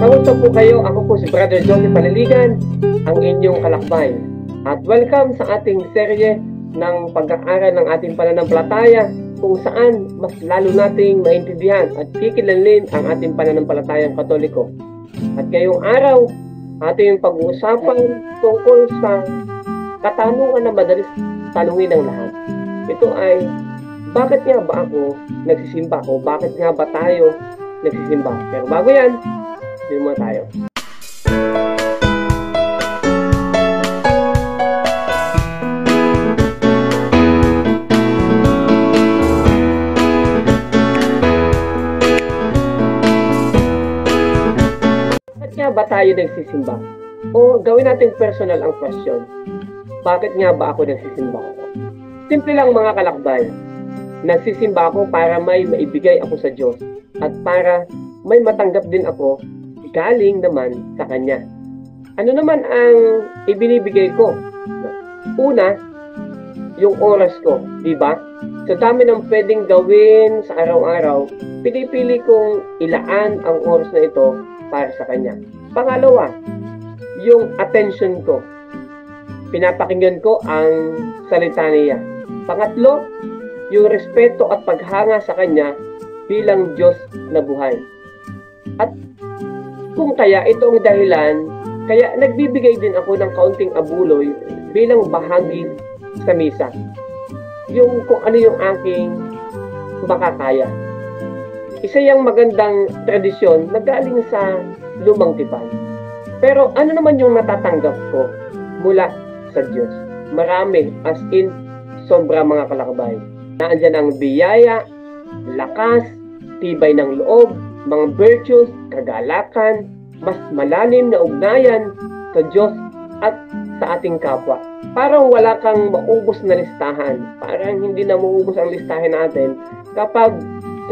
Kamusta po kayo? Ako po si Brother Johnny Paliligan, ang inyong kalakbay. At welcome sa ating serye ng pag-aaral ng ating pananampalataya kung saan mas lalo nating maintindihan at kikilanlin ang ating pananampalatayang Katoliko. At ngayong araw, ating pag-uusapan tungkol sa katanungan na madalis tanungin ng lahat. Ito ay, bakit nga ba ako nagsisimba? O bakit nga ba tayo nagsisimba? Pero bago yan, yun muna tayo. Bakit nga ba tayo nagsisimba? O gawin natin personal ang question. Bakit nga ba ako nagsisimba? Simple lang mga kalakbay. Nagsisimba ako para may maibigay ako sa Diyos at para may matanggap din ako galing naman sa Kanya. Ano naman ang ibinibigay ko? Una, yung oras ko, di ba? Sa dami ng pwedeng gawin sa araw-araw, pinipili kong ilaan ang oras na ito para sa Kanya. Pangalawa, yung attention ko. Pinapakinggan ko ang salita niya. Pangatlo, yung respeto at paghanga sa Kanya bilang Diyos na buhay. At kung kaya ito ang dahilan, kaya nagbibigay din ako ng kaunting abuloy bilang bahagi sa misa. Yung kung ano yung aking makakaya. Isa yung magandang tradisyon na galing sa lumang tipan. Pero ano naman yung natatanggap ko mula sa Diyos? Marami, as in, sobra mga kalakbay. Naandyan ang biyaya, lakas, tibay ng loob, mga virtues, kagalakan, mas malalim na ugnayan sa Diyos at sa ating kapwa. Parang wala kang maubos na listahan. Parang hindi na maubos ang listahan natin kapag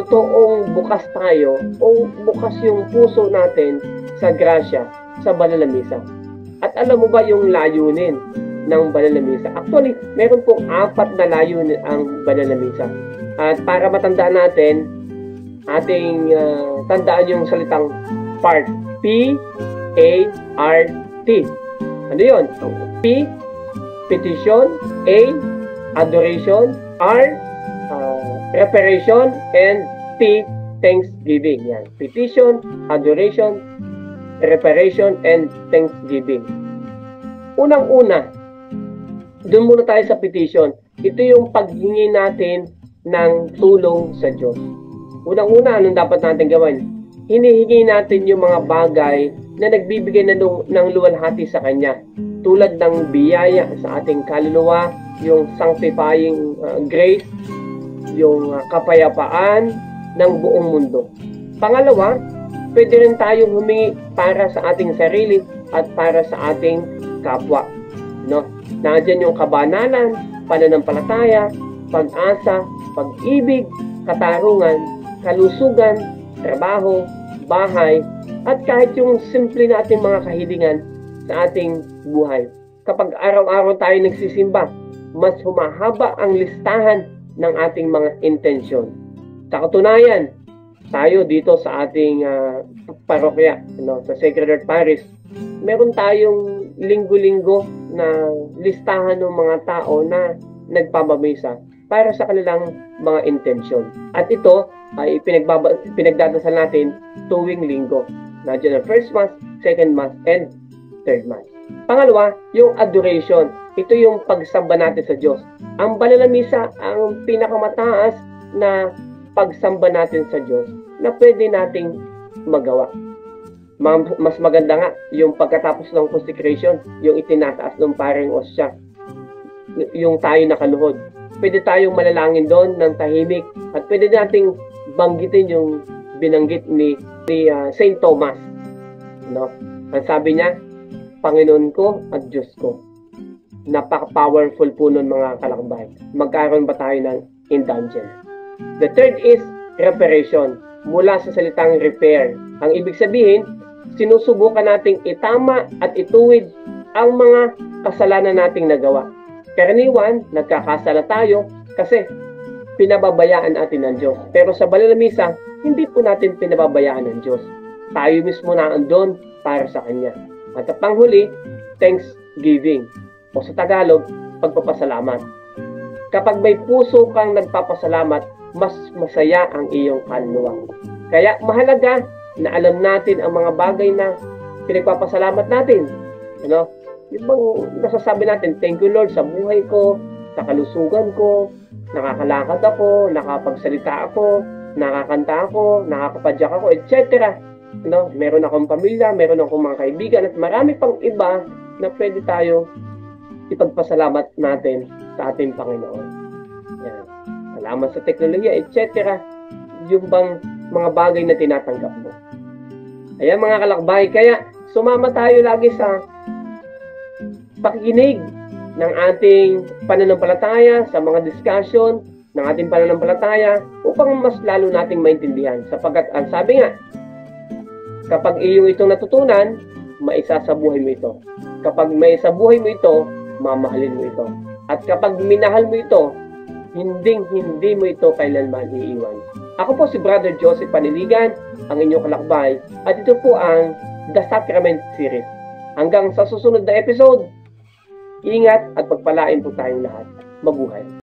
totoong bukas tayo o bukas yung puso natin sa grasya, sa banal na misa. At alam mo ba yung layunin ng banal na misa? Actually, meron pong 4 na layunin ang banal na misa. At para matandaan natin, ating tandaan yung salitang part. P-A-R-T. Ano yun? P, petition. A, adoration. R, reparation. And T, thanksgiving. Yan. Petition, adoration, reparation, and thanksgiving. Unang-una, doon muna tayo sa petition. Ito yung paghingi natin ng tulong sa Diyos. Unang-una, anong dapat natin gawin? Hinihingi natin yung mga bagay na nagbibigay ng luwalhati sa Kanya. Tulad ng biyaya sa ating kaluluwa, yung sanctifying grace, yung kapayapaan ng buong mundo. Pangalawa, pwede rin tayong humingi para sa ating sarili at para sa ating kapwa. No? Nandiyan yung kabanalan, pananampalataya, pag-asa, pag-ibig, katarungan, kalusugan, trabaho, bahay, at kahit yung simple na ating mga kahilingan sa ating buhay. Kapag araw-araw tayo nagsisimba, mas humahaba ang listahan ng ating mga intensyon. Sa katunayan, tayo dito sa ating parokya, sa Sacred Heart Parish, meron tayong linggo-linggo na listahan ng mga tao na nagpapamisa para sa kanilang mga intensyon. At ito ay pinagdadasal natin tuwing linggo. Nandiyan ang first mass, second mass, and third mass. Pangalawa, yung adoration. Ito yung pagsamba natin sa Diyos. Ang banal na misa ang pinakamataas na pagsamba natin sa Diyos na pwede nating magawa. Mas maganda nga yung pagkatapos ng consecration, yung itinataas ng paring osya, yung tayo nakaluhod. Pwede tayong manalangin doon ng tahimik at pwede nating banggitin yung binanggit ni Saint Thomas. No? Ang sabi niya, Panginoon ko at Diyos ko. Napaka-powerful po nun mga kalakbay. Magkaroon ba tayo ng indulgence? The third is reparation. Mula sa salitang repair. Ang ibig sabihin, sinusubukan nating itama at ituwid ang mga kasalanan nating nagawa. Karaniwan, nagkakasala tayo kasi pinababayaan natin ng Diyos. Pero sa banal na misa, hindi po natin pinababayaan ng Diyos. tayo mismo na andun para sa Kanya. At ang panghuli, thanksgiving. O sa Tagalog, pagpapasalamat. Kapag may puso kang nagpapasalamat, mas masaya ang iyong kaluluwa. Kaya mahalaga na alam natin ang mga bagay na pinagpapasalamat natin. Ano? Yung bang nasasabi natin, thank you Lord sa buhay ko, sa kalusugan ko, nakakalakad ako, nakapagsalita ako, nakakanta ako, nakakapadyak ako, etc. No? Meron akong pamilya, meron akong mga kaibigan, at marami pang iba na pwede tayo ipagpasalamat natin sa ating Panginoon. Yan. Salamat sa teknolohiya, etc. Yung bang mga bagay na tinatanggap mo. Ayan mga kalakbay, kaya sumama tayo lagi sa pakikinig ng ating pananampalataya, sa mga discussion ng ating pananampalataya upang mas lalo nating maintindihan. Sapagkat ang sabi nga, kapag iyong itong natutunan, maisasabuhay mo ito. Kapag maisabuhay mo ito, mamahalin mo ito. At kapag minahal mo ito, hindi mo ito kailanman iiwan. Ako po si Brother Joseph Paniligan, ang inyong kalakbay, at ito po ang The Sacrament Series. Hanggang sa susunod na episode, ingat at pagpalain po tayong lahat. Mabuhay!